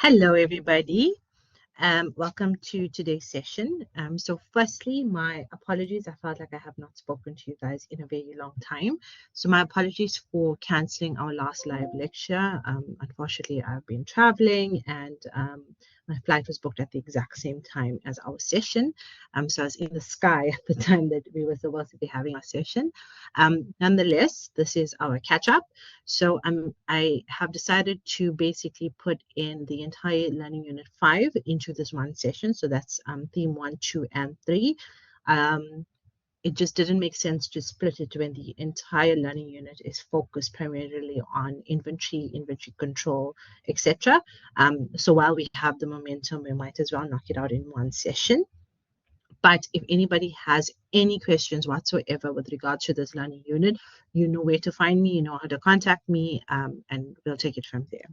Hello, everybody. Welcome to today's session. So firstly, my apologies. I felt like I have not spoken to you guys in a very long time. So my apologies for canceling our last live lecture. Unfortunately, I've been traveling and my flight was booked at the exact same time as our session. So I was in the sky at the time that we were supposed to be having our session. Nonetheless, this is our catch up. So I have decided to basically put in the entire Learning Unit 5 into this one session. So that's theme 1, 2, and 3. It just didn't make sense to split it when the entire learning unit is focused primarily on inventory control, etc. So while we have the momentum, we might as well knock it out in one session. But if anybody has any questions whatsoever with regards to this learning unit, you know where to find me, you know how to contact me, and we'll take it from there.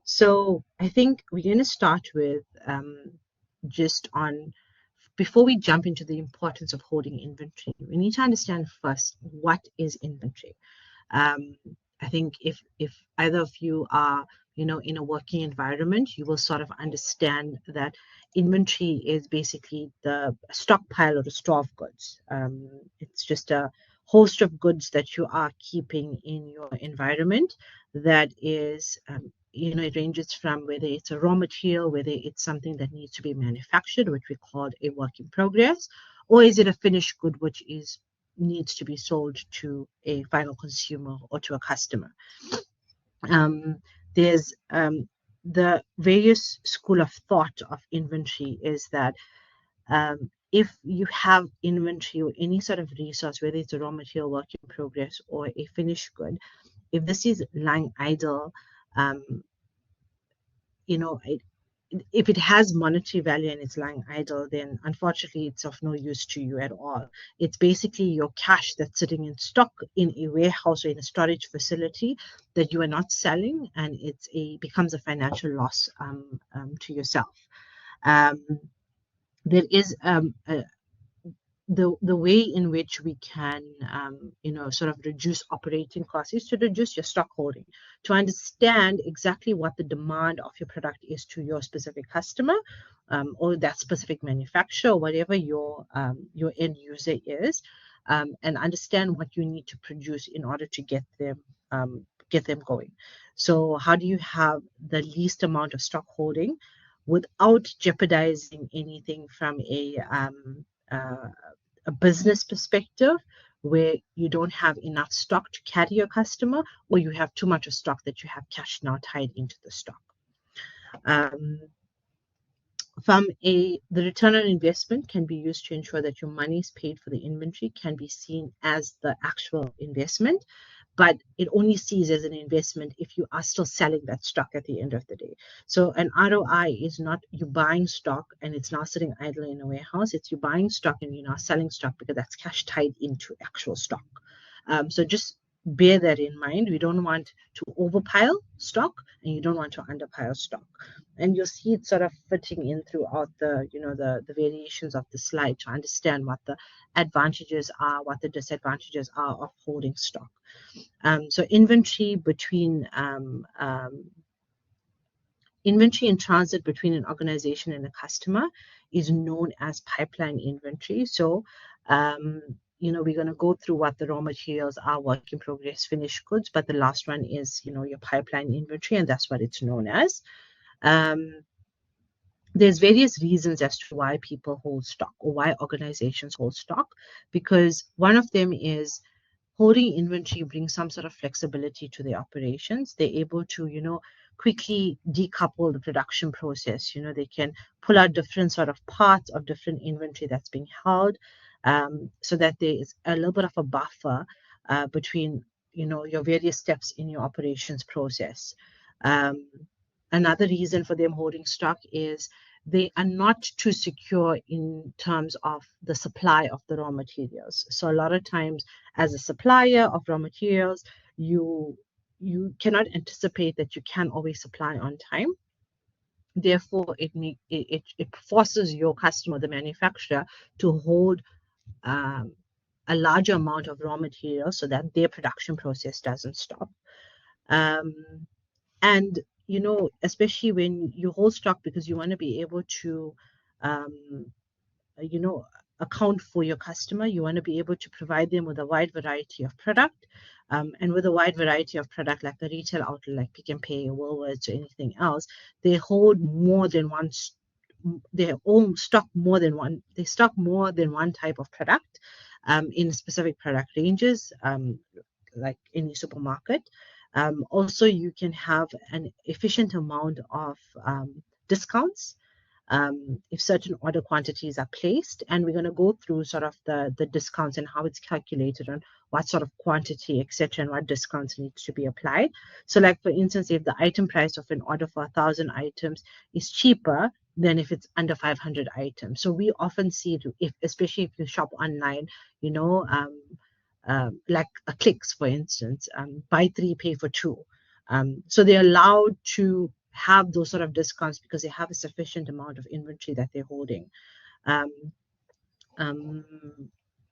So I think we're going to start with just on, before we jump into the importance of holding inventory, we need to understand first what is inventory. I think if either of you are, in a working environment, you will sort of understand that inventory is basically the stockpile or the store of goods. It's just a host of goods that you are keeping in your environment that is, it ranges from whether it's a raw material, whether it's something that needs to be manufactured, which we call a work in progress, or is it a finished good, which needs to be sold to a final consumer or to a customer. There's the various school of thought of inventory is that if you have inventory or any sort of resource, whether it's a raw material, work in progress, or a finished good, if this is lying idle, if it has monetary value and it's lying idle, then unfortunately it's of no use to you at all. It's basically your cash that's sitting in stock in a warehouse or in a storage facility that you are not selling, and becomes a financial loss to yourself. There is the way in which we can, sort of reduce operating costs is to reduce your stock holding, to understand exactly what the demand of your product is to your specific customer, or that specific manufacturer, whatever your end user is, and understand what you need to produce in order to get them going. So how do you have the least amount of stock holding without jeopardizing anything from a business perspective, where you don't have enough stock to carry your customer, or you have too much of stock that you have cash now tied into the stock. The return on investment can be used to ensure that your money is paid for the inventory can be seen as the actual investment, but it only sees as an investment if you are still selling that stock at the end of the day. So an ROI is not you buying stock and it's now sitting idle in a warehouse. It's you buying stock and you're now selling stock because that's cash tied into actual stock. So just bear that in mind. We don't want to overpile stock and you don't want to underpile stock. And you'll see it sort of fitting in throughout the variations of the slide to understand what the advantages are, what the disadvantages are of holding stock. So inventory in transit between an organization and a customer is known as pipeline inventory. So, we're going to go through what the raw materials are, work in progress, finished goods, but the last one is, your pipeline inventory, and that's what it's known as. There's various reasons as to why people hold stock or why organizations hold stock, because one of them is holding inventory brings some sort of flexibility to the operations. They're able to, quickly decouple the production process. They can pull out different sort of parts of different inventory that's being held, so that there is a little bit of a buffer between, your various steps in your operations process. Another reason for them holding stock is they are not too secure in terms of the supply of the raw materials. So a lot of times, as a supplier of raw materials, you cannot anticipate that you can always supply on time. Therefore, it forces your customer, the manufacturer, to hold a larger amount of raw materials so that their production process doesn't stop. And especially when you hold stock, because you want to be able to, um, you know, account for your customer. You want to be able to provide them with a wide variety of product. And with a wide variety of product, like a retail outlet, like Pick and Pay, Woolworths, or anything else, they hold more than one. They own stock more than one. They stock more than one type of product, in specific product ranges, like any supermarket. Also, you can have an efficient amount of discounts, if certain order quantities are placed. And we're going to go through sort of the discounts and how it's calculated, and what sort of quantity, etc., and what discounts needs to be applied. So like, for instance, if the item price of an order for 1,000 items is cheaper than if it's under 500 items. So we often see it, especially if you shop online, like a Clicks, for instance, buy three, pay for two. So they're allowed to have those sort of discounts because they have a sufficient amount of inventory that they're holding. Um, um,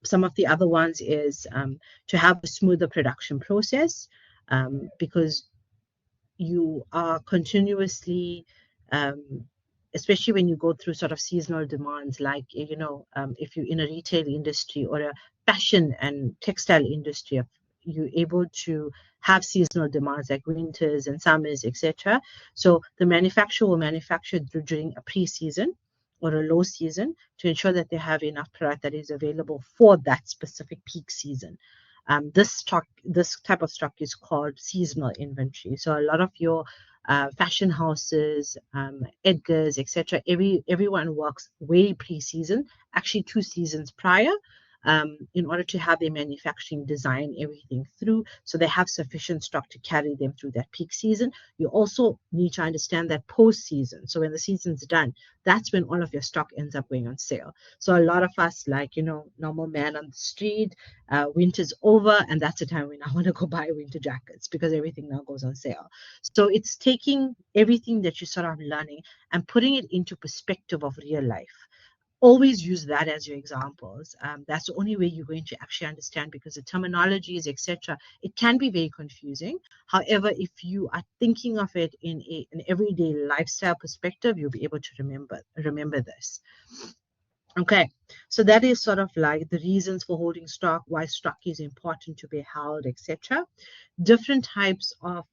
some of the other ones is to have a smoother production process, because you are continuously, especially when you go through sort of seasonal demands, like, if you're in a retail industry or a fashion and textile industry, you're able to have seasonal demands like winters and summers, etc. So the manufacturer will manufacture during a pre-season or a low season to ensure that they have enough product that is available for that specific peak season. This type of stock is called seasonal inventory. So a lot of your fashion houses, Edgar's, etc., everyone works way pre-season, actually 2 seasons prior, in order to have their manufacturing design everything through, so they have sufficient stock to carry them through that peak season. You also need to understand that post-season, so when the season's done, that's when all of your stock ends up going on sale. So a lot of us, like, normal man on the street, winter's over, and that's the time when I want to go buy winter jackets because everything now goes on sale. So it's taking everything that you're sort of learning and putting it into perspective of real life. Always use that as your examples. That's the only way you're going to actually understand, because the terminologies, etc., it can be very confusing. However, if you are thinking of it in an everyday lifestyle perspective, you'll be able to remember this. Okay, so that is sort of like the reasons for holding stock, why stock is important to be held, etc. Different types of,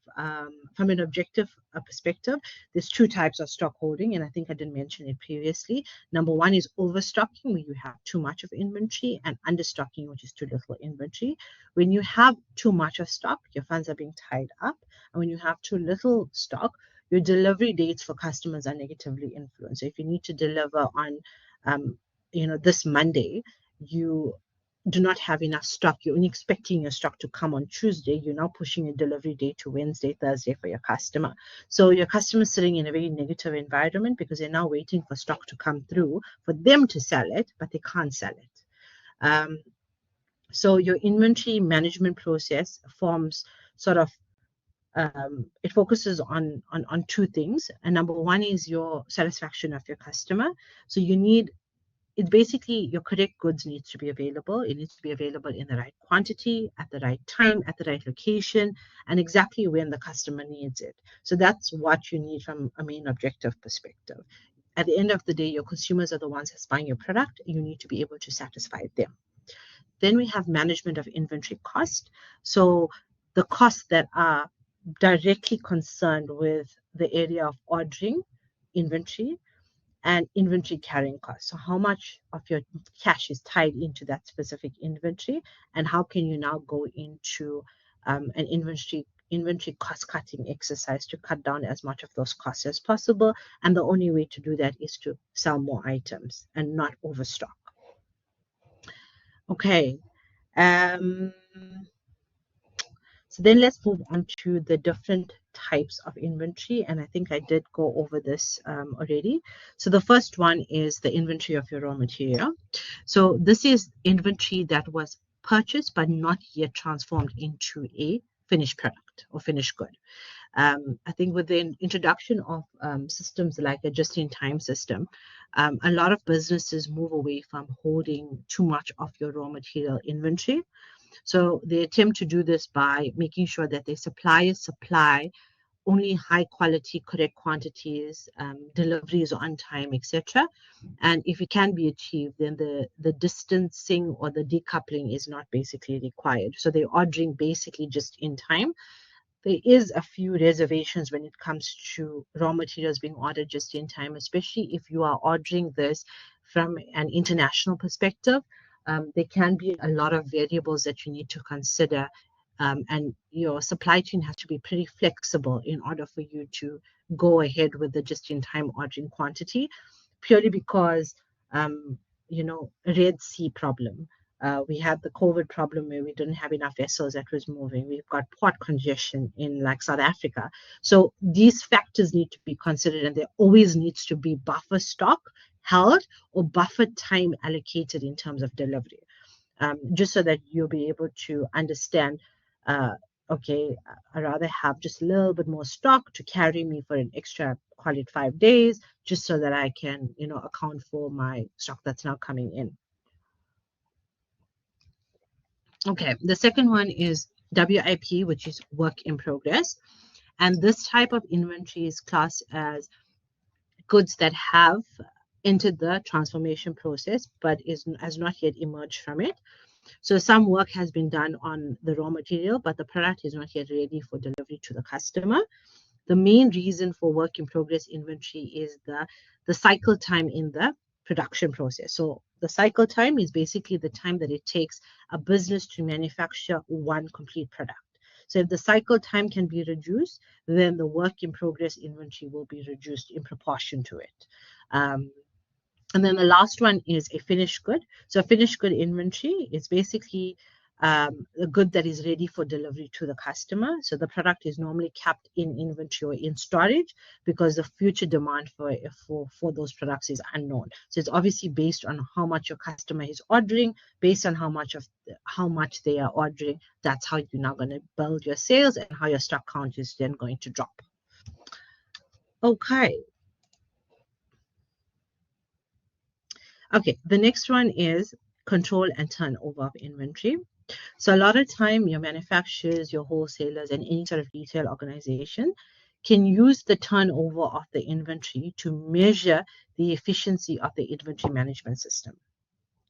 from an objective perspective, there's 2 types of stock holding, and I think I didn't mention it previously. Number 1 is overstocking, where you have too much of inventory, and understocking, which is too little inventory. When you have too much of stock, your funds are being tied up, and when you have too little stock, your delivery dates for customers are negatively influenced. So if you need to deliver on this Monday, you do not have enough stock. You're only expecting your stock to come on Tuesday. You're now pushing your delivery date to Wednesday, Thursday for your customer. So your customer is sitting in a very negative environment because they're now waiting for stock to come through for them to sell it, but they can't sell it. So your inventory management process forms sort of, it focuses on 2 things. And number 1 is your satisfaction of your customer. So it's basically your correct goods needs to be available. It needs to be available in the right quantity, at the right time, at the right location, and exactly when the customer needs it. So that's what you need from a main objective perspective. At the end of the day, your consumers are the ones that's buying your product. You need to be able to satisfy them. Then we have management of inventory cost. So the costs that are directly concerned with the area of ordering inventory and inventory carrying costs. So how much of your cash is tied into that specific inventory, and how can you now go into an inventory cost cutting exercise to cut down as much of those costs as possible. And the only way to do that is to sell more items and not overstock. Okay. So then let's move on to the different types of inventory. And I think I did go over this already. So the first one is the inventory of your raw material. So this is inventory that was purchased but not yet transformed into a finished product or finished good. I think with the introduction of systems like a just-in-time system, a lot of businesses move away from holding too much of your raw material inventory. So they attempt to do this by making sure that their suppliers supply only high quality, correct quantities, deliveries on time, etc. And if it can be achieved, then the distancing or the decoupling is not basically required. So they're ordering basically just in time. There is a few reservations when it comes to raw materials being ordered just in time, especially if you are ordering this from an international perspective. There can be a lot of variables that you need to consider, and your supply chain has to be pretty flexible in order for you to go ahead with the just-in-time ordering quantity, purely because, Red Sea problem. We had the COVID problem where we didn't have enough vessels that was moving. We've got port congestion in like South Africa. So these factors need to be considered, and there always needs to be buffer stock held or buffer time allocated in terms of delivery, just so that you'll be able to understand, okay, I'd rather have just a little bit more stock to carry me for an extra, call it 5 days, just so that I can, account for my stock that's now coming in. Okay, the second one is WIP, which is work in progress. And this type of inventory is classed as goods that have entered the transformation process but has not yet emerged from it. So some work has been done on the raw material, but the product is not yet ready for delivery to the customer. The main reason for work in progress inventory is the cycle time in the production process. So the cycle time is basically the time that it takes a business to manufacture one complete product. So if the cycle time can be reduced, then the work in progress inventory will be reduced in proportion to it. And then the last one is a finished good. So a finished good inventory is basically a good that is ready for delivery to the customer. So the product is normally kept in inventory or in storage because the future demand for those products is unknown. So it's obviously based on how much your customer is ordering, based on how much they are ordering. That's how you're now going to build your sales and how your stock count is then going to drop. Okay. Okay, the next one is control and turnover of inventory. So a lot of time your manufacturers, your wholesalers, and any sort of retail organization can use the turnover of the inventory to measure the efficiency of the inventory management system.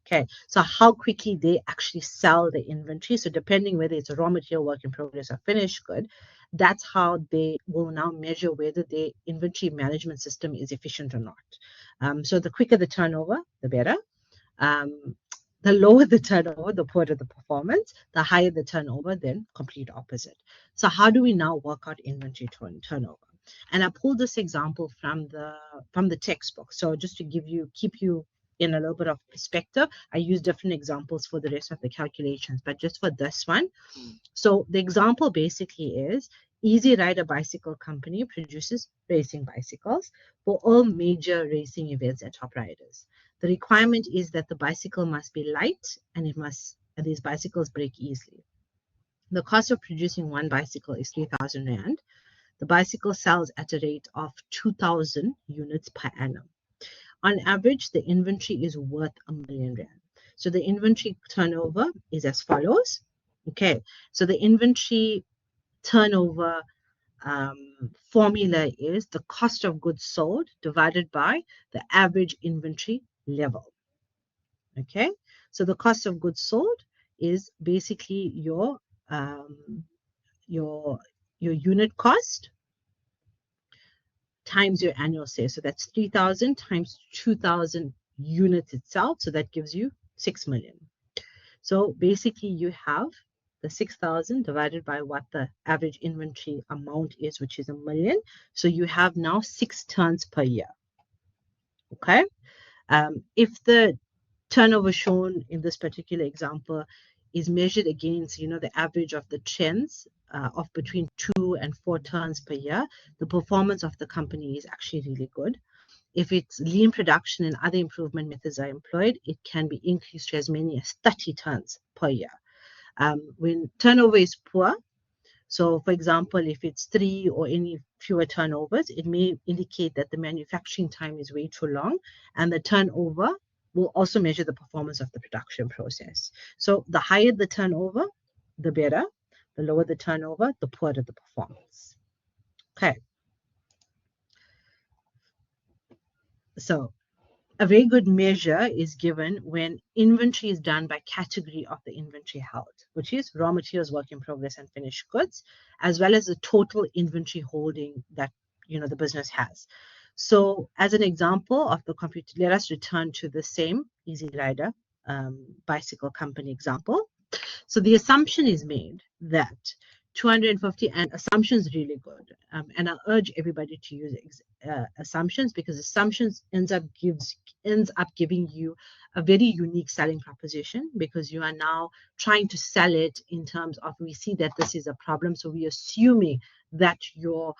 Okay, so how quickly they actually sell the inventory. So depending whether it's a raw material, work in progress, or finished good, that's how they will now measure whether the inventory management system is efficient or not. So the quicker the turnover, the better. The lower the turnover, the poorer the performance. The higher the turnover, then complete opposite. So how do we now work out inventory turnover? And I pulled this example from the textbook. So just to keep you in a little bit of perspective, I use different examples for the rest of the calculations, but just for this one. So the example basically is Easy Rider Bicycle Company produces racing bicycles for all major racing events at Top Riders. The requirement is that the bicycle must be light and these bicycles break easily. The cost of producing one bicycle is 3,000 Rand. The bicycle sells at a rate of 2,000 units per annum. On average, the inventory is worth 1 million Rand. So the inventory turnover is as follows. Okay, so the inventory turnover formula is the cost of goods sold divided by the average inventory level. Okay, so the cost of goods sold is basically your unit cost times your annual sales. So that's 3,000 times 2,000 units itself. So that gives you 6 million. So basically you have the 6,000 divided by what the average inventory amount is, which is 1 million. So you have now 6 turns per year. Okay. If the turnover shown in this particular example is measured against, the average of the trends of between 2 and 4 turns per year, the performance of the company is actually really good. If it's lean production and other improvement methods are employed, it can be increased to as many as 30 turns per year. When turnover is poor, so for example, if it's 3 or any fewer turnovers, it may indicate that the manufacturing time is way too long, and the turnover will also measure the performance of the production process. So the higher the turnover, the better. The lower the turnover, the poorer the performance. Okay. So a very good measure is given when inventory is done by category of the inventory held, which is raw materials, work in progress, and finished goods, as well as the total inventory holding that the business has. So as an example of the computer, let us return to the same Easy Rider bicycle company example. So the assumption is made that 250, and assumptions really good. And I urge everybody to use assumptions, because assumptions ends up giving you a very unique selling proposition, because you are now trying to sell it in terms of, we see that this is a problem, so we're assuming that your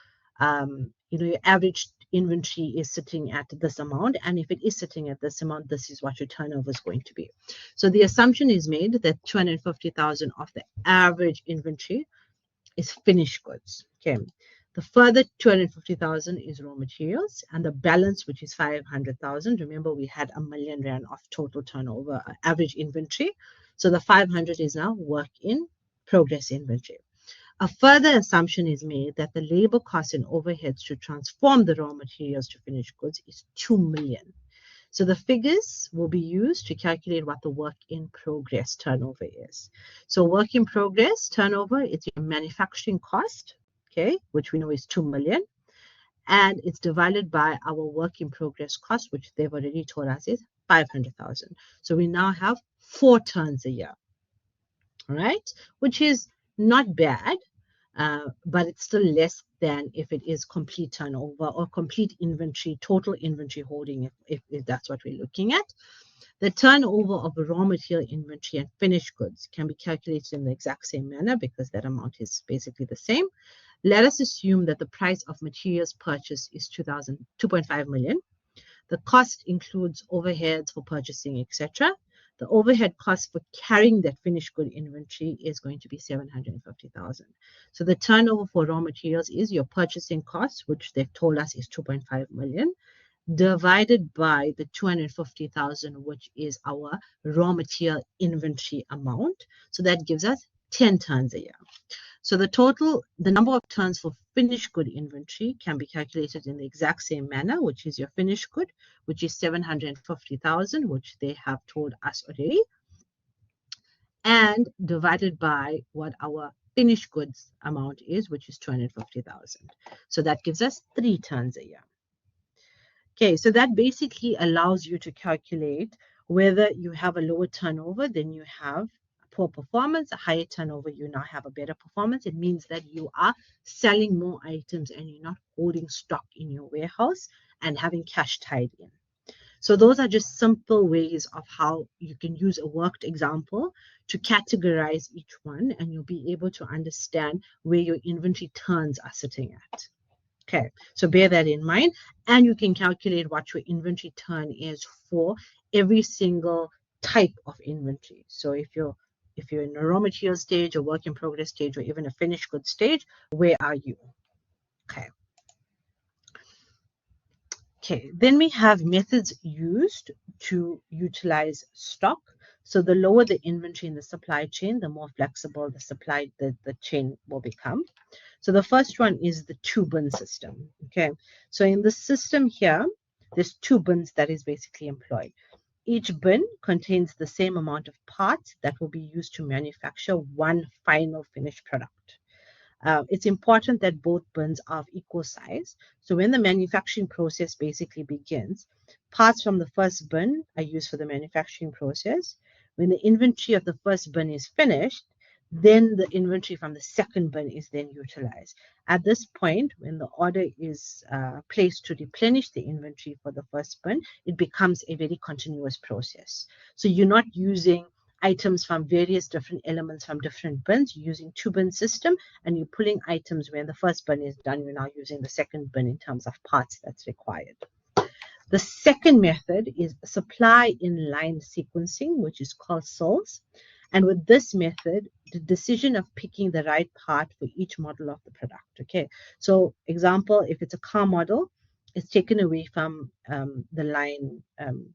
your average inventory is sitting at this amount, and if it is sitting at this amount, this is what your turnover is going to be. So the assumption is made that 250,000 of the average inventory is finished goods. Okay. The further 250,000 is raw materials, and the balance, which is 500,000. Remember, we had R1 million of total turnover, average inventory. So the 500 is now work in progress inventory. A further assumption is made that the labor costs and overheads to transform the raw materials to finished goods is 2 million. So the figures will be used to calculate what the work in progress turnover is. So work in progress turnover is your manufacturing cost, okay, which we know is 2 million. And it's divided by our work in progress cost, which they've already told us is 500,000. So we now have 4 turns a year, all right, which is not bad. But it's still less than if it is complete turnover or complete inventory, total inventory holding, if that's what we're looking at. The turnover of raw material inventory and finished goods can be calculated in the exact same manner, because that amount is basically the same. Let us assume that the price of materials purchased is 2.5 million. The cost includes overheads for purchasing, etc. The overhead cost for carrying that finished good inventory is going to be 750,000. So the turnover for raw materials is your purchasing cost, which they've told us is 2.5 million, divided by the 250,000, which is our raw material inventory amount. So that gives us 10 turns a year. So the number of turns for finished good inventory can be calculated in the exact same manner, which is your finished good, which is 750,000, which they have told us already, and divided by what our finished goods amount is, which is 250,000. So that gives us 3 turns a year. Okay, so that basically allows you to calculate whether you have a lower turnover, then you have poor performance. A higher turnover, you now have a better performance. It means that you are selling more items and you're not holding stock in your warehouse and having cash tied in. So those are just simple ways of how you can use a worked example to categorize each one, and you'll be able to understand where your inventory turns are sitting at. Okay, so bear that in mind, and you can calculate what your inventory turn is for every single type of inventory. So if you're in a raw material stage, a work in progress stage, or even a finished goods stage, where are you? Okay. Okay, then we have methods used to utilize stock. So the lower the inventory in the supply chain, the more flexible the chain will become. So the first one is the 2-bin system. Okay, so in the system here, there's 2 bins that is basically employed. Each bin contains the same amount of parts that will be used to manufacture one final finished product. It's important that both bins are of equal size. So when the manufacturing process basically begins, parts from the first bin are used for the manufacturing process. When the inventory of the first bin is finished, then the inventory from the second bin is then utilized. At this point, when the order is placed to replenish the inventory for the first bin, it becomes a very continuous process. So you're not using items from various different elements from different bins. You're using 2-bin system, and you're pulling items when the first bin is done. You're now using the second bin in terms of parts that's required. The second method is supply in line sequencing, which is called SILS. And with this method, the decision of picking the right part for each model of the product. Okay, so example, if it's a car model, it's taken away from the line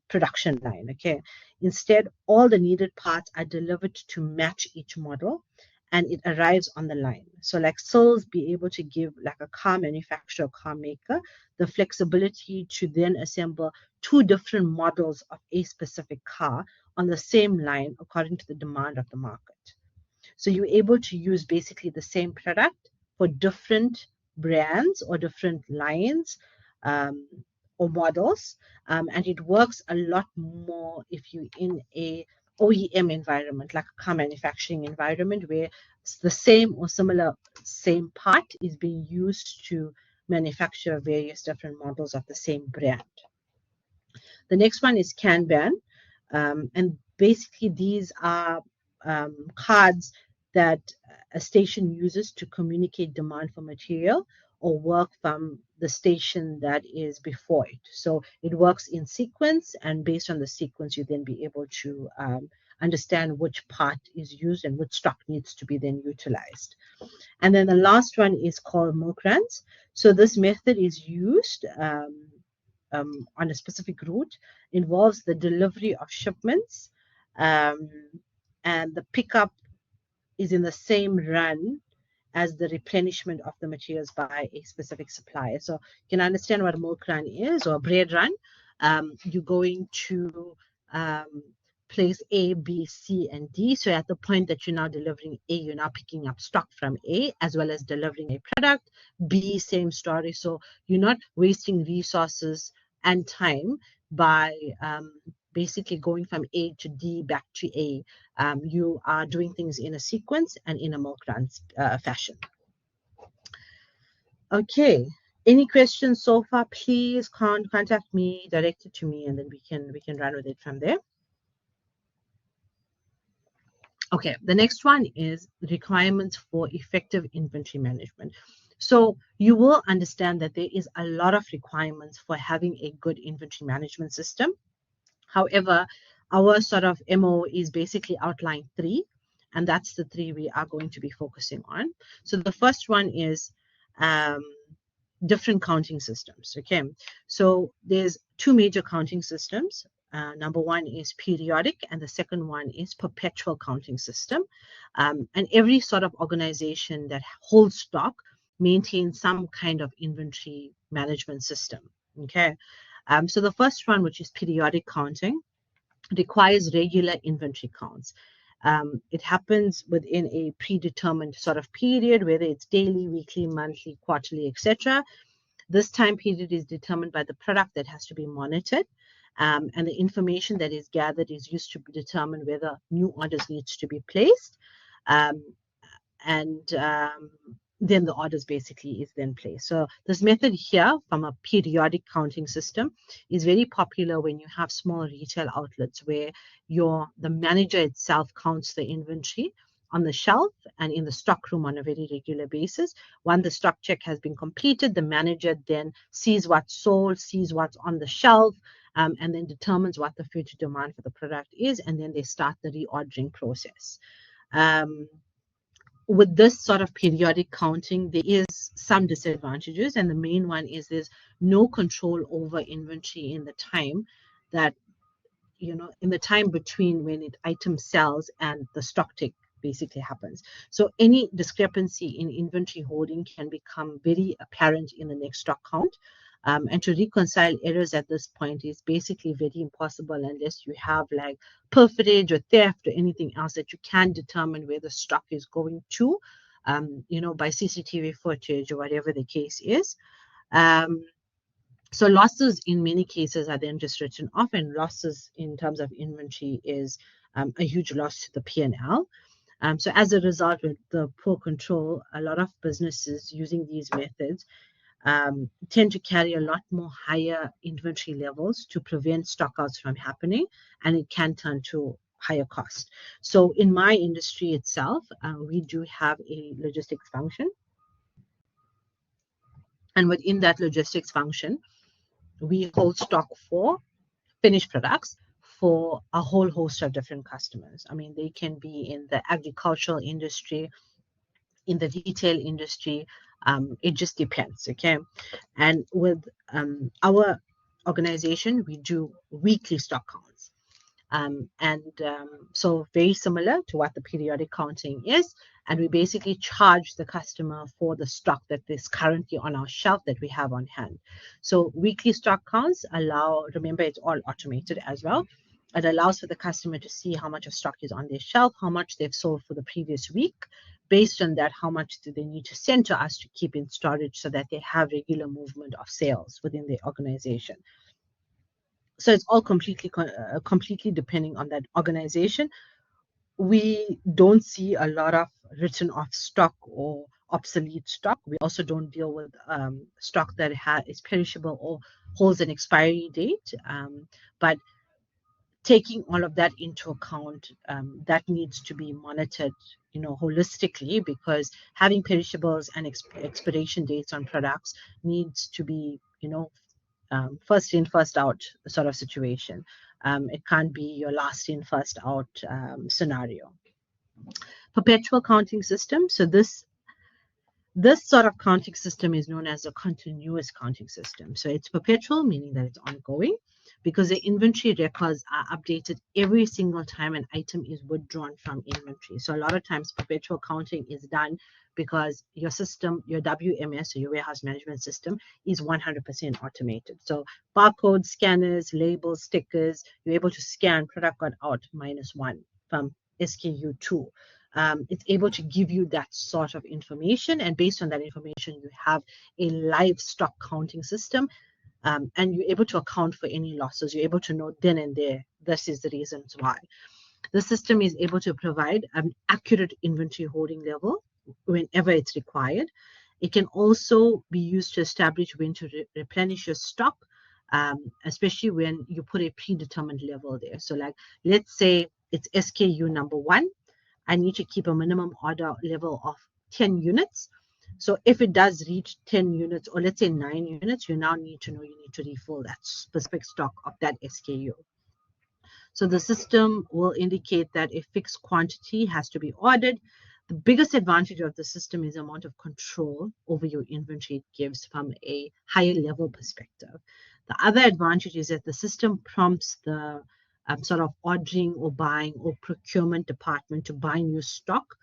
production line. Okay, instead, all the needed parts are delivered to match each model, and it arrives on the line. So like SILS be able to give like a car manufacturer, car maker, the flexibility to then assemble two different models of a specific car on the same line according to the demand of the market. So you're able to use basically the same product for different brands or different lines um, or models. And it works a lot more if you're in a OEM environment, like a car manufacturing environment, where the same or similar same part is being used to manufacture various different models of the same brand. The next one is Kanban. And basically, these are cards that a station uses to communicate demand for material or work from the station that is before it. So it works in sequence, and based on the sequence, you then be able to understand which part is used and which stock needs to be then utilized. And then the last one is called milk runs. So this method is used on a specific route, involves the delivery of shipments, um, and the pickup is in the same run as the replenishment of the materials by a specific supplier. So you can understand what a milk run is, or a bread run. You're going to place A, B, C, and D. So at the point that you're now delivering A, you're now picking up stock from A, as well as delivering a product. B, same story. So you're not wasting resources and time by basically going from A to D back to A. You are doing things in a sequence and in a milk run fashion. Okay. Any questions so far? Please contact me, direct it to me, and then we can run with it from there. Okay. The next one is requirements for effective inventory management. So you will understand that there is a lot of requirements for having a good inventory management system. However, our sort of MO is basically outlined 3, and that's the 3 we are going to be focusing on. So the first one is different counting systems. Okay, so there's 2 major counting systems. Number one is periodic, and the second one is perpetual counting system. And every sort of organization that holds stock maintains some kind of inventory management system. Okay. So the first one, which is periodic counting, requires regular inventory counts. It happens within a predetermined sort of period, whether it's daily, weekly, monthly, quarterly, etc. This time period is determined by the product that has to be monitored, and the information that is gathered is used to determine whether new orders needs to be placed. Then the orders basically is then placed. So this method here from a periodic counting system is very popular when you have small retail outlets where the manager itself counts the inventory on the shelf and in the stock room on a very regular basis. When the stock check has been completed, the manager then sees what's sold, sees what's on the shelf, and then determines what the future demand for the product is, and then they start the reordering process. With this sort of periodic counting, there is some disadvantages, and the main one is there's no control over inventory in the time that, in the time between when item sells and the stock take basically happens. So any discrepancy in inventory holding can become very apparent in the next stock count. And to reconcile errors at this point is basically very impossible unless you have like pilferage or theft or anything else that you can determine where the stock is going to, by CCTV footage or whatever the case is. So losses in many cases are then just written off, and losses in terms of inventory is a huge loss to the P&L. So as a result, with the poor control, a lot of businesses using these methods tend to carry a lot more higher inventory levels to prevent stockouts from happening, and it can turn to higher cost. So in my industry itself, we do have a logistics function. And within that logistics function, we hold stock for finished products for a whole host of different customers. I mean, they can be in the agricultural industry, in the retail industry. It just depends, okay? And with our organization, we do weekly stock counts. So very similar to what the periodic counting is. And we basically charge the customer for the stock that is currently on our shelf that we have on hand. So weekly stock counts allow, remember, it's all automated as well. It allows for the customer to see how much of stock is on their shelf, how much they've sold for the previous week. Based on that, how much do they need to send to us to keep in storage so that they have regular movement of sales within the organization. So it's all completely depending on that organization. We don't see a lot of written off stock or obsolete stock. We also don't deal with stock that is perishable or holds an expiry date. But taking all of that into account, that needs to be monitored, holistically, because having perishables and expiration dates on products needs to be, first in, first out sort of situation. It can't be your last in, first out scenario. Perpetual counting system. So this sort of counting system is known as a continuous counting system. So it's perpetual, meaning that it's ongoing, because the inventory records are updated every single time an item is withdrawn from inventory. So a lot of times perpetual counting is done because your system, your WMS, or your warehouse management system, is 100% automated. So barcodes, scanners, labels, stickers, you're able to scan product got out -1 from SKU 2. It's able to give you that sort of information, and based on that information, you have a live stock counting system, and you're able to account for any losses. You're able to know then and there, this is the reasons why. The system is able to provide an accurate inventory holding level whenever it's required. It can also be used to establish when to replenish your stock, especially when you put a predetermined level there. So like, let's say it's SKU number 1. I need to keep a minimum order level of 10 units. So if it does reach 10 units, or let's say 9 units, you now need to know you need to refill that specific stock of that SKU. So the system will indicate that a fixed quantity has to be ordered. The biggest advantage of the system is the amount of control over your inventory it gives from a higher level perspective. The other advantage is that the system prompts the sort of ordering or buying or procurement department to buy new stock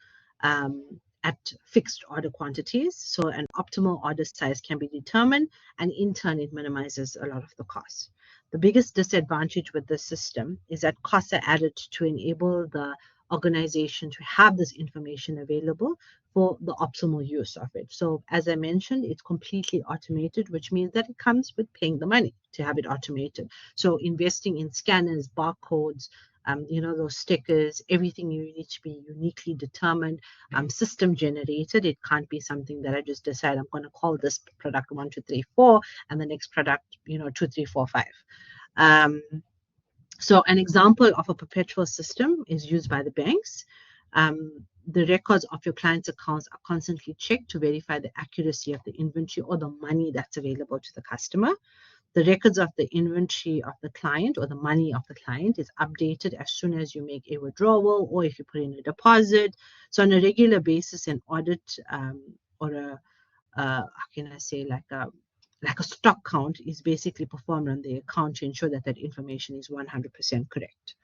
at fixed order quantities. So an optimal order size can be determined, and in turn, it minimizes a lot of the costs. The biggest disadvantage with the system is that costs are added to enable the organization to have this information available for the optimal use of it. So as I mentioned, it's completely automated, which means that it comes with paying the money to have it automated. So investing in scanners, barcodes, those stickers, everything you need to be uniquely determined, system generated. It can't be something that I just decide I'm going to call this product 1, 2, 3, 4, and the next product, 2, 3, 4, 5. So an example of a perpetual system is used by the banks. The records of your client's accounts are constantly checked to verify the accuracy of the inventory or the money that's available to the customer. The records of the inventory of the client or the money of the client is updated as soon as you make a withdrawal or if you put in a deposit. So on a regular basis, an audit or how can I say, like a stock count is basically performed on the account to ensure that that information is 100% correct.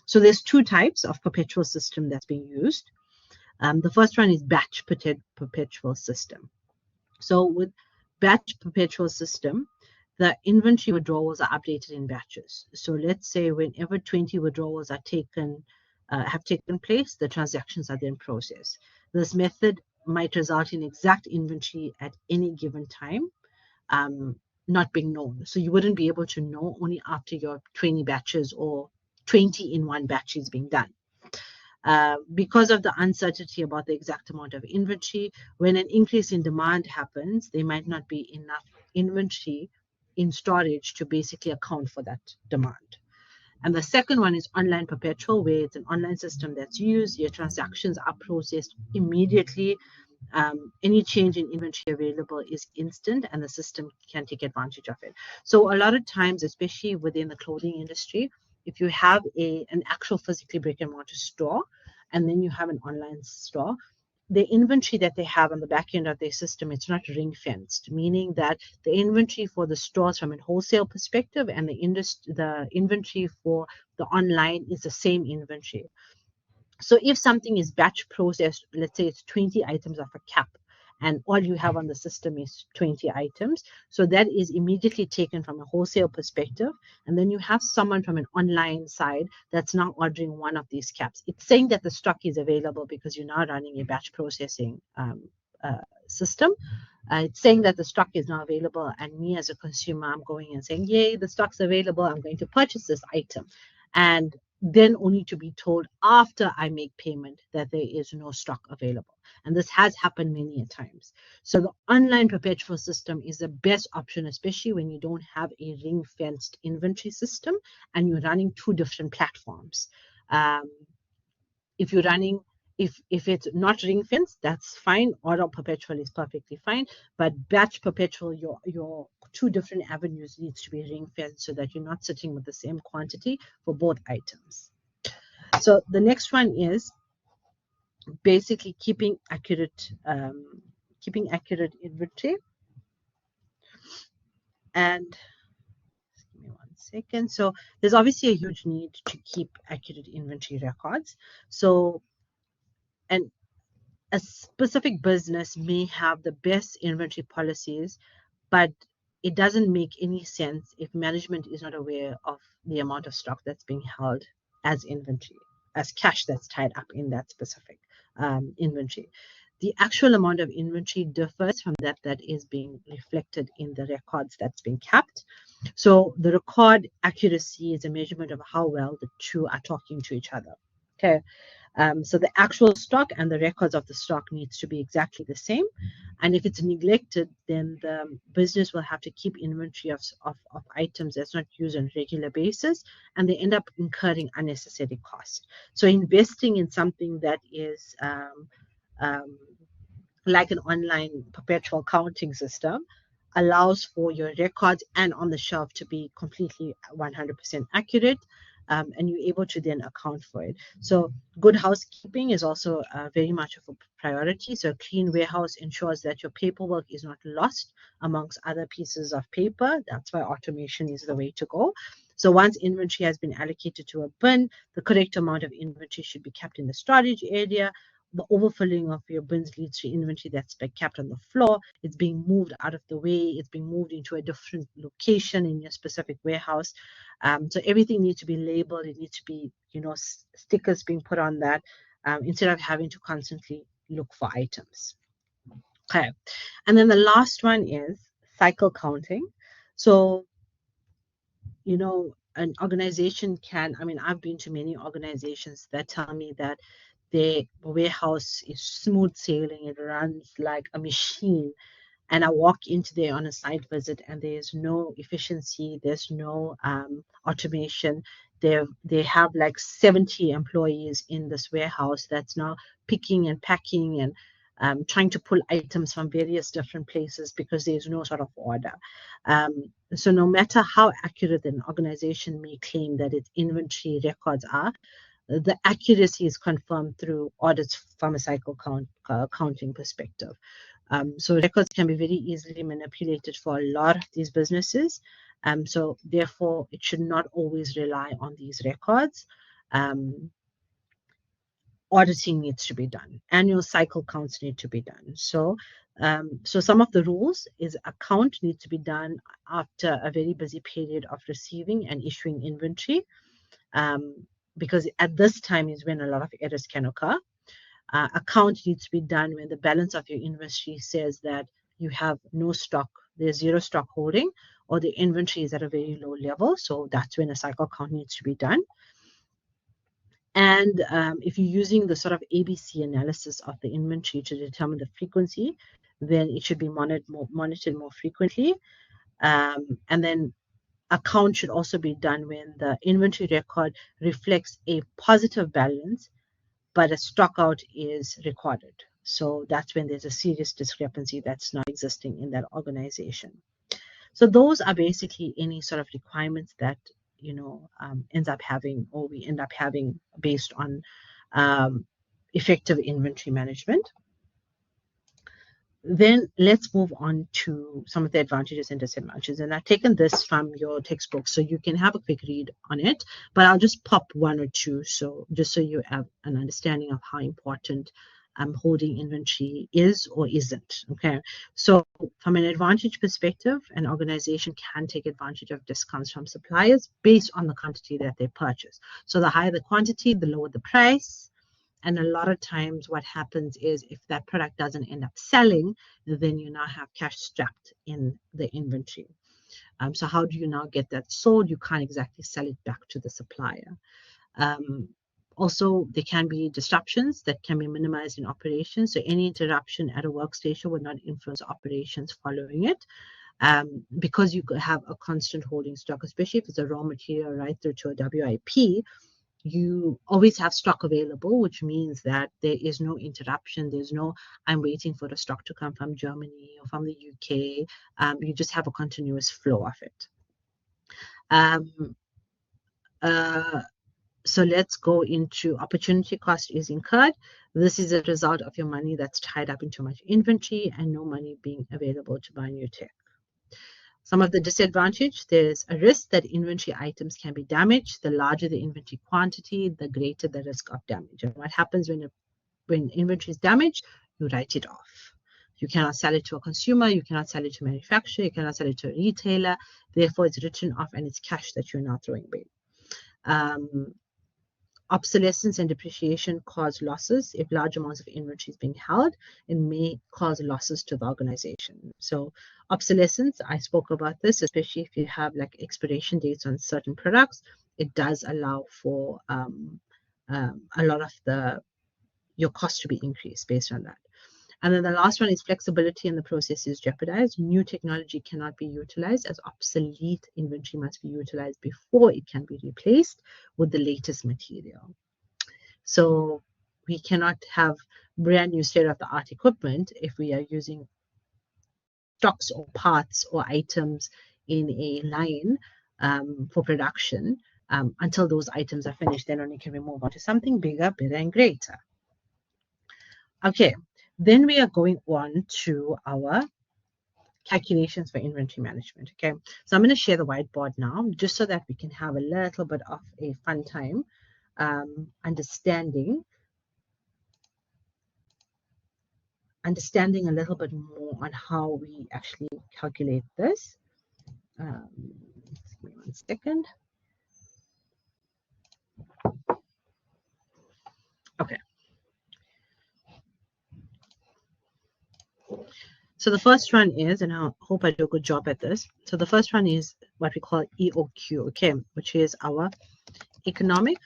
So there's 2 types of perpetual system that's being used. The first one is batch perpetual system. So with batch perpetual system, the inventory withdrawals are updated in batches. So let's say whenever 20 withdrawals are have taken place, the transactions are then processed. This method might result in exact inventory at any given time not being known. So you wouldn't be able to know only after your 20 batches or 20 in one batch is being done. Because of the uncertainty about the exact amount of inventory, when an increase in demand happens, there might not be enough inventory in storage to basically account for that demand. And the second one is online perpetual, where it's an online system that's used. Your transactions are processed immediately. Any change in inventory available is instant, and the system can take advantage of it. So a lot of times, especially within the clothing industry, if you have an actual physically brick and mortar store, and then you have an online store, the inventory that they have on the back end of their system, it's not ring fenced, meaning that the inventory for the stores from a wholesale perspective and the inventory for the online is the same inventory. So if something is batch processed, let's say it's 20 items of a cap, and all you have on the system is 20 items, so that is immediately taken from a wholesale perspective, and then you have someone from an online side that's now ordering one of these caps. It's saying that the stock is available because you're now running a batch processing system. It's saying that the stock is now available, and me as a consumer, I'm going and saying, yay, the stock's available, I'm going to purchase this item. And then only to be told after I make payment that there is no stock available. And this has happened many a times. So the online perpetual system is the best option, especially when you don't have a ring-fenced inventory system and you're running two different platforms. If you're running, if it's not ring fenced, that's fine. Order perpetual is perfectly fine. But batch perpetual, your two different avenues needs to be ring fenced so that you're not sitting with the same quantity for both items. So the next one is basically keeping accurate inventory. And give me 1 second. So there's obviously a huge need to keep accurate inventory records. So, and a specific business may have the best inventory policies, but it doesn't make any sense if management is not aware of the amount of stock that's being held as inventory, as cash that's tied up in that specific inventory. The actual amount of inventory differs from that is being reflected in the records that's being kept. So the record accuracy is a measurement of how well the two are talking to each other. Okay. So the actual stock and the records of the stock needs to be exactly the same. And if it's neglected, then the business will have to keep inventory of items that's not used on a regular basis, and they end up incurring unnecessary costs. So investing in something that is like an online perpetual counting system allows for your records and on the shelf to be completely 100% accurate. And you're able to then account for it. So good housekeeping is also very much of a priority. So a clean warehouse ensures that your paperwork is not lost amongst other pieces of paper. That's why automation is the way to go. So once inventory has been allocated to a bin, the correct amount of inventory should be kept in the storage area. The overfilling of your bins leads to inventory that's been kept on the floor. It's being moved out of the way. It's being moved into a different location in your specific warehouse. So everything needs to be labeled. It needs to be, stickers being put on that instead of having to constantly look for items. Okay. And then the last one is cycle counting. So, an organization I've been to many organizations that tell me that their warehouse is smooth sailing. It runs like a machine. And I walk into there on a site visit and there's no efficiency. There's no automation. They have like 70 employees in this warehouse that's now picking and packing and trying to pull items from various different places because there's no sort of order. So no matter how accurate an organization may claim that its inventory records are, the accuracy is confirmed through audits from a cycle counting perspective. So records can be very easily manipulated for a lot of these businesses. So therefore, it should not always rely on these records. Auditing needs to be done. Annual cycle counts need to be done. So some of the rules is a count needs to be done after a very busy period of receiving and issuing inventory. Because at this time is when a lot of errors can occur. A count needs to be done when the balance of your inventory says that you have no stock, there's zero stock holding, or the inventory is at a very low level. So that's when a cycle count needs to be done. And if you're using the sort of ABC analysis of the inventory to determine the frequency, then it should be monitored more frequently. And then a count should also be done when the inventory record reflects a positive balance, but a stock out is recorded. So that's when there's a serious discrepancy that's not existing in that organization. So those are basically any sort of requirements that ends up having, or we end up having based on effective inventory management. Then let's move on to some of the advantages and disadvantages. And I've taken this from your textbook, so you can have a quick read on it, but I'll just pop one or two, so just so you have an understanding of how important holding inventory is or isn't. Okay, so from an advantage perspective, an organization can take advantage of discounts from suppliers based on the quantity that they purchase. So the higher the quantity, the lower the price. And a lot of times what happens is if that product doesn't end up selling, then you now have cash strapped in the inventory. So how do you now get that sold? You can't exactly sell it back to the supplier. Also, there can be disruptions that can be minimized in operations. So any interruption at a workstation would not influence operations following it. Because you could have a constant holding stock, especially if it's a raw material right through to a WIP, you always have stock available, which means that there is no interruption. There's no, I'm waiting for the stock to come from Germany or from the UK. You just have a continuous flow of it. So let's go into opportunity cost is incurred. This is a result of your money that's tied up in too much inventory and no money being available to buy new tech. Some of the disadvantage, there's a risk that inventory items can be damaged. The larger the inventory quantity, the greater the risk of damage. And what happens when inventory is damaged? You write it off. You cannot sell it to a consumer. You cannot sell it to a manufacturer. You cannot sell it to a retailer. Therefore, it's written off and it's cash that you're now throwing away. Obsolescence and depreciation cause losses. If large amounts of inventory is being held, it may cause losses to the organization. So obsolescence, I spoke about this, especially if you have like expiration dates on certain products, it does allow for a lot of your cost to be increased based on that. And then the last one is flexibility in the process is jeopardized. New technology cannot be utilized as obsolete inventory must be utilized before it can be replaced with the latest material. So we cannot have brand new state-of-the-art equipment if we are using stocks or parts or items in a line for production until those items are finished. Then only can we move on to something bigger, better, and greater. Okay. Then we are going on to our calculations for inventory management. Okay, so I'm going to share the whiteboard now just so that we can have a little bit of a fun time understanding a little bit more on how we actually calculate this. Just give me 1 second. Okay. So the first one is, and I hope I do a good job at this. So the first one is what we call EOQ, okay, which is our economic.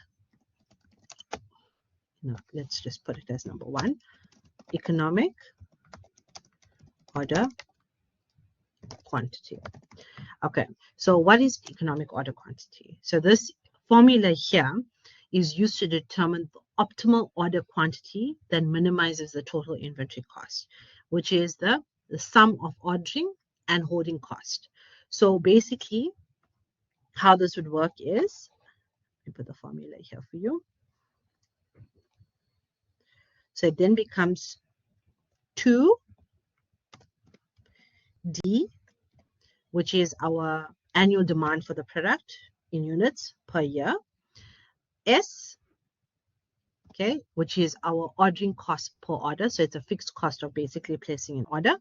No, let's just put it as number 1. Economic order quantity. Okay, so what is economic order quantity? So this formula here is used to determine the optimal order quantity that minimizes the total inventory cost, which is the sum of ordering and holding cost. So basically, how this would work is, let me put the formula here for you. So it then becomes 2D, which is our annual demand for the product in units per year. S, okay, which is our ordering cost per order. So it's a fixed cost of basically placing an order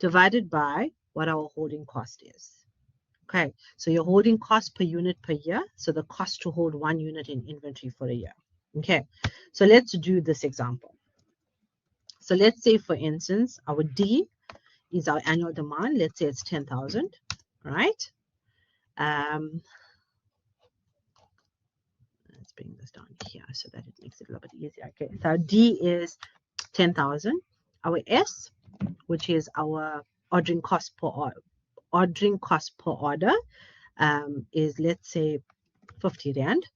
divided by what our holding cost is. Okay, so your holding cost per unit per year. So the cost to hold 1 unit in inventory for a year. Okay, so let's do this example. So let's say, for instance, our D is our annual demand. Let's say it's 10,000, right? Let's bring this down here so that it makes it a little bit easier. Okay, so our D is 10,000. Our S, which is our ordering cost per order, is, let's say, 50 Rand.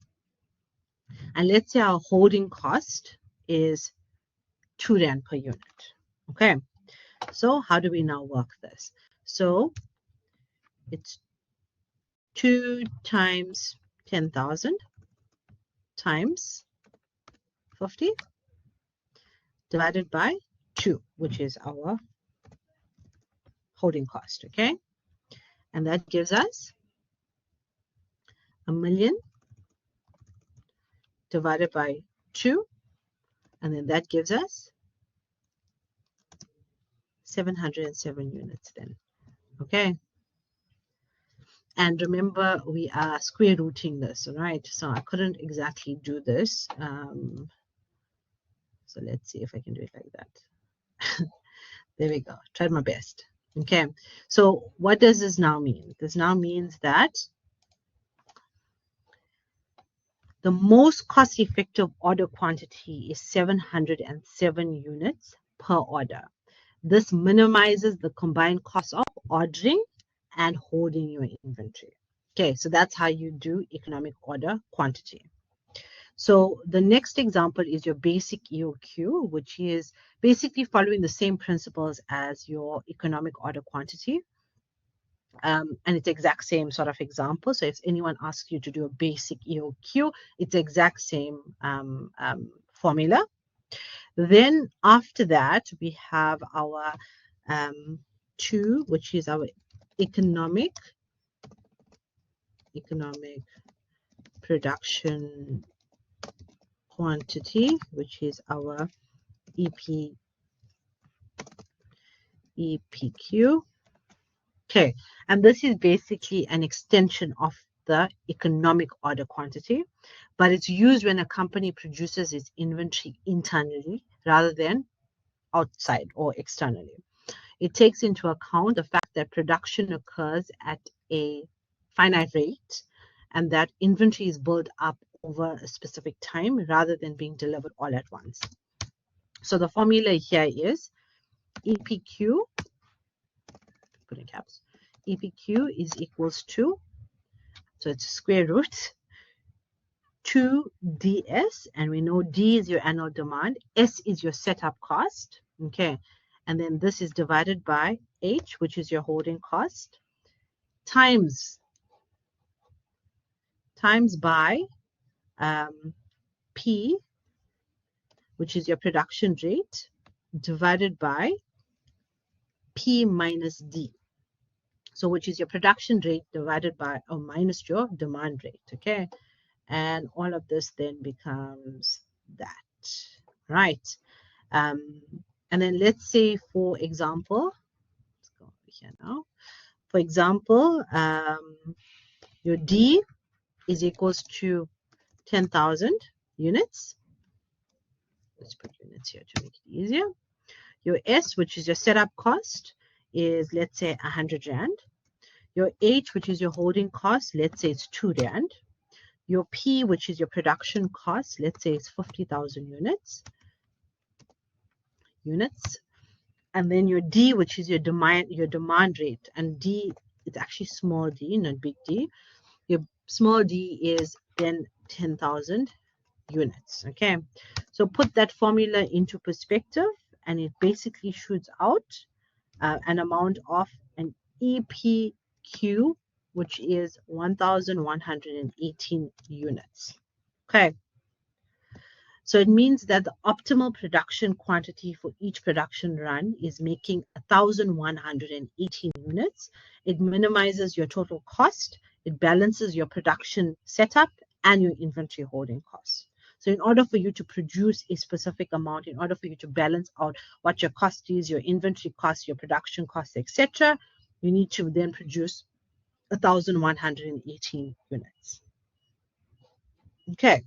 And let's say our holding cost is 2 Rand per unit. Okay, so how do we now work this? So it's 2 times 10,000 times 50 divided by 2, which is our holding cost, okay? And that gives us 1 million divided by 2, and then that gives us 707 units then, okay? And remember, we are square rooting this, all right? So I couldn't exactly do this. So let's see if I can do it like that. There we go. Tried my best. Okay. So what does this now mean? This now means that the most cost-effective order quantity is 707 units per order. This minimizes the combined cost of ordering and holding your inventory. Okay, so that's how you do economic order quantity. So the next example is your basic EOQ, which is basically following the same principles as your economic order quantity. And it's the exact same sort of example. So if anyone asks you to do a basic EOQ, it's the exact same formula. Then after that, we have our 2, which is our economic production quantity, which is our EPQ. Okay, and this is basically an extension of the economic order quantity, but it's used when a company produces its inventory internally rather than outside or externally. It takes into account the fact that production occurs at a finite rate and that inventory is built up over a specific time rather than being delivered all at once. So the formula here is EPQ, put in caps, EPQ is equals to, so it's square root 2DS, and we know D is your annual demand, S is your setup cost, okay, and then this is divided by H, which is your holding cost, times by P, which is your production rate, divided by P minus D. So which is your production rate divided by or minus your demand rate, okay? And all of this then becomes that, right? And then let's say, for example, let's go over here now. For example, your D is equals to 10,000 units. Let's put units here to make it easier. Your S, which is your setup cost, is, let's say, 100 Rand. Your H, which is your holding cost, let's say it's 2 Rand. Your P, which is your production cost, let's say it's 50,000 units. And then your D, which is your demand rate. And D, it's actually small d, not big D. Your small d is then 10,000 units. Okay, so put that formula into perspective, and it basically shoots out an amount of an EPQ, which is 1,118 units. Okay, so it means that the optimal production quantity for each production run is making 1,118 units. It minimizes your total cost. It balances your production setup and your inventory holding costs. So in order for you to produce a specific amount, in order for you to balance out what your cost is, your inventory cost, your production costs, etc., you need to then produce 1,118 units. Okay.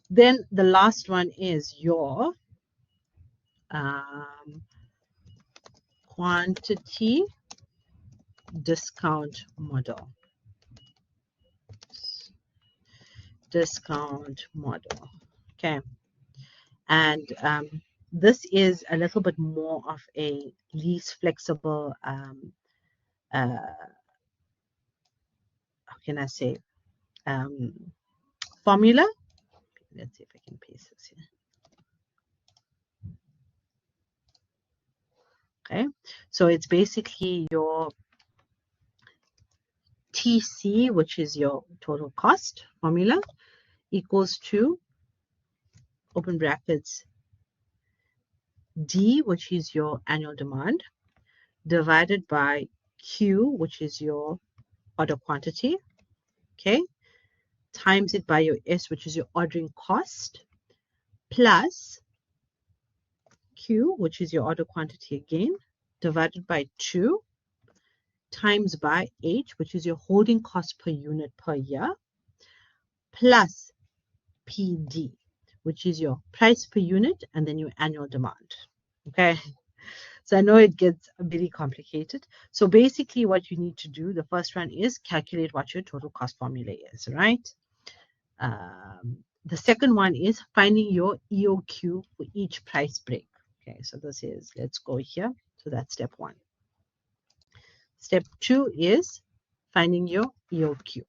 Then the last one is your quantity discount model. Okay, and this is a little bit more of a least flexible how can I say formula. Let's see if I can paste this here. Okay, so it's basically your TC, which is your total cost formula, equals to, open brackets, D, which is your annual demand, divided by Q, which is your order quantity, okay, times it by your S, which is your ordering cost, plus Q, which is your order quantity again, divided by 2, times by H, which is your holding cost per unit per year, plus PD, which is your price per unit, and then your annual demand. Okay, so I know it gets very complicated. So basically what you need to do, the first one is calculate what your total cost formula is, right? The second one is finding your EOQ for each price break. Okay, so this is, let's go here. So that's step 1. Step 2 is finding your EOQ.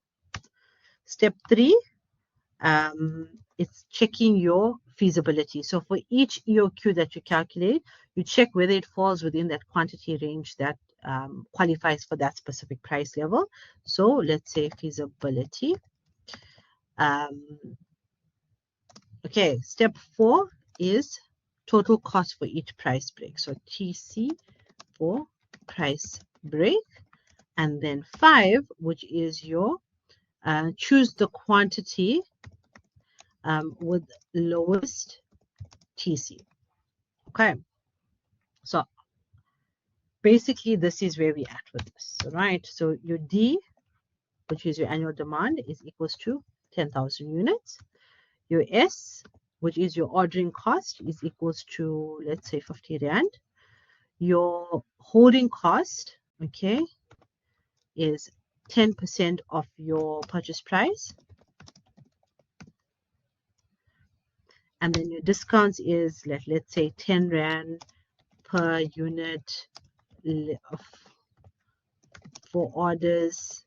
Step 3, it's checking your feasibility. So for each EOQ that you calculate, you check whether it falls within that quantity range that qualifies for that specific price level. So let's say feasibility. Okay, step 4 is total cost for each price break. So TC for price break. And then 5, which is your choose the quantity with lowest TC. Okay, so basically this is where we're at with this, right? So your D, which is your annual demand, is equals to 10,000 units. Your S, which is your ordering cost, is equals to, let's say, 50 Rand. Your holding cost, okay, is 10% of your purchase price. And then your discounts is, let's say, 10 Rand per unit for orders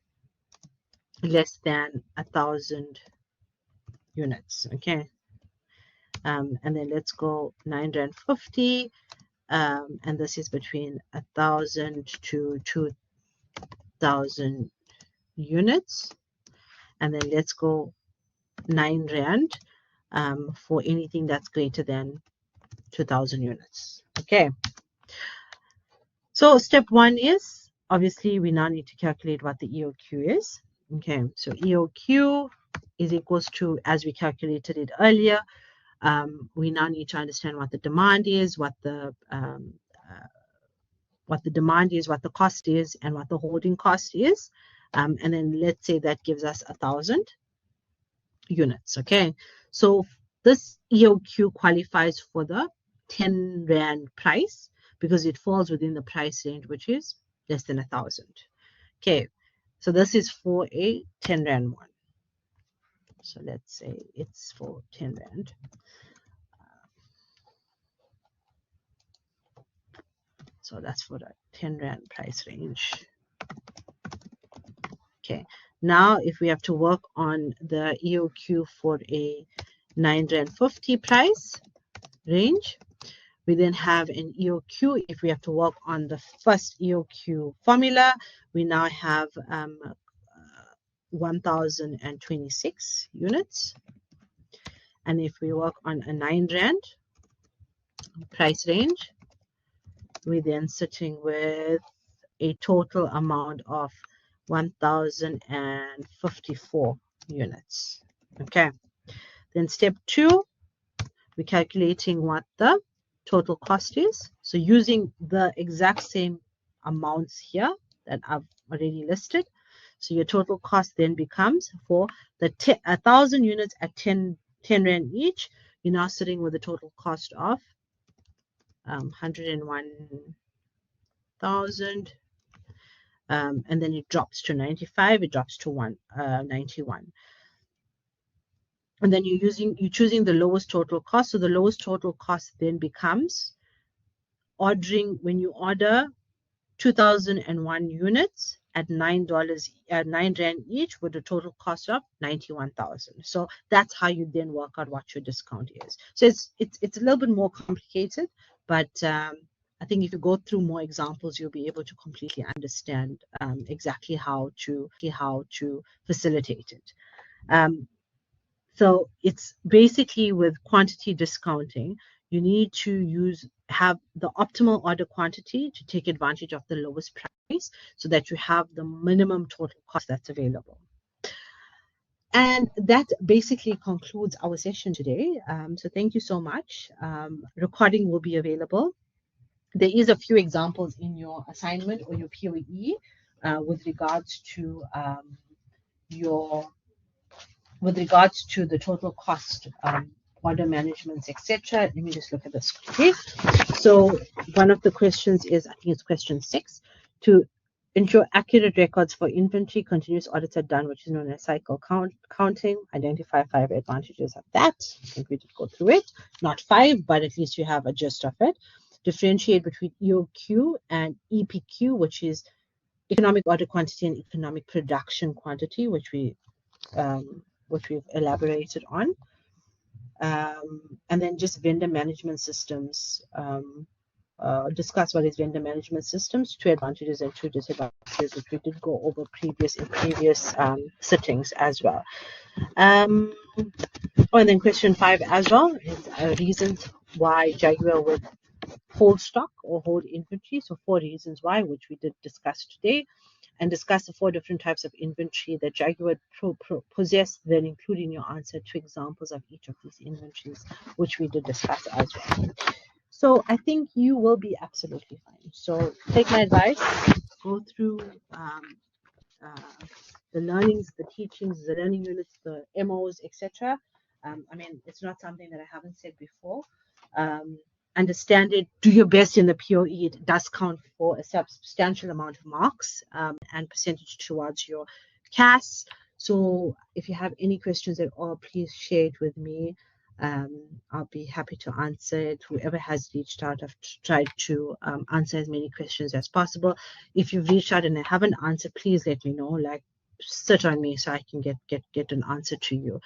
less than 1,000 units. Okay. And then let's go 9 Rand 50. And this is between 1,000 to 2,000 units. And then let's go 9 Rand for anything that's greater than 2,000 units. Okay. So step 1 is, obviously, we now need to calculate what the EOQ is. Okay, so EOQ is equals to, as we calculated it earlier, we now need to understand what the demand is, what the demand is, what the cost is, and what the holding cost is. And then let's say that gives us 1,000 units. Okay, so this EOQ qualifies for the 10 Rand price because it falls within the price range, which is less than 1,000. Okay, so this is for a 10 Rand one. So let's say it's for 10 Rand. So that's for the 10 Rand price range. Okay, now if we have to work on the EOQ for a 9 Rand 50 price range, we then have an EOQ. If we have to work on the first EOQ formula, we now have 1,026 units. And if we work on a 9 Rand price range, we're then sitting with a total amount of 1,054 units. Okay. Then step 2, we're calculating what the total cost is. So using the exact same amounts here that I've already listed. So your total cost then becomes for the 1,000 units at 10 Rand each. You're now sitting with a total cost of 101,000. And then it drops to 95. It drops to 91. And then you're choosing the lowest total cost. So the lowest total cost then becomes ordering, when you order 2,001 units at $9 9 Rand each with a total cost of 91,000. So that's how you then work out what your discount is. So it's a little bit more complicated, but I think if you go through more examples, you'll be able to completely understand exactly how to facilitate it. So it's basically with quantity discounting, you need to have the optimal order quantity to take advantage of the lowest price so that you have the minimum total cost that's available. And that basically concludes our session today. So thank you so much. Recording will be available. There is a few examples in your assignment or your POE with regards to the total cost, order management, etc. Let me just look at this quickly. So one of the questions is, I think it's question 6, to ensure accurate records for inventory, continuous audits are done, which is known as cycle counting. Identify 5 advantages of that. I think we did go through it. Not 5, but at least you have a gist of it. Differentiate between EOQ and EPQ, which is economic order quantity and economic production quantity, which we've elaborated on. And then just vendor management systems. Discuss what is vendor management systems, 2 advantages and 2 disadvantages, which we did go over in previous sittings as well. And then question 5 as well is reasons why Jaguar would hold stock or hold inventory. So 4 reasons why, which we did discuss today, and discuss the 4 different types of inventory that Jaguar possess, then including your answer to examples of each of these inventories, which we did discuss as well. So I think you will be absolutely fine. So take my advice, go through the learnings, the teachings, the learning units, the MOs, etc. I mean, it's not something that I haven't said before. Understand it, do your best in the POE. It does count for a substantial amount of marks and percentage towards your CAS. So if you have any questions at all, please share it with me. I'll be happy to answer it. Whoever has reached out, I've tried to answer as many questions as possible. If you've reached out and I haven't answered, please let me know. Like, sit on me so I can get an answer to you.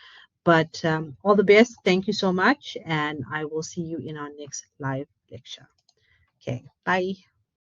But all the best. Thank you so much. And I will see you in our next live lecture. Okay, bye.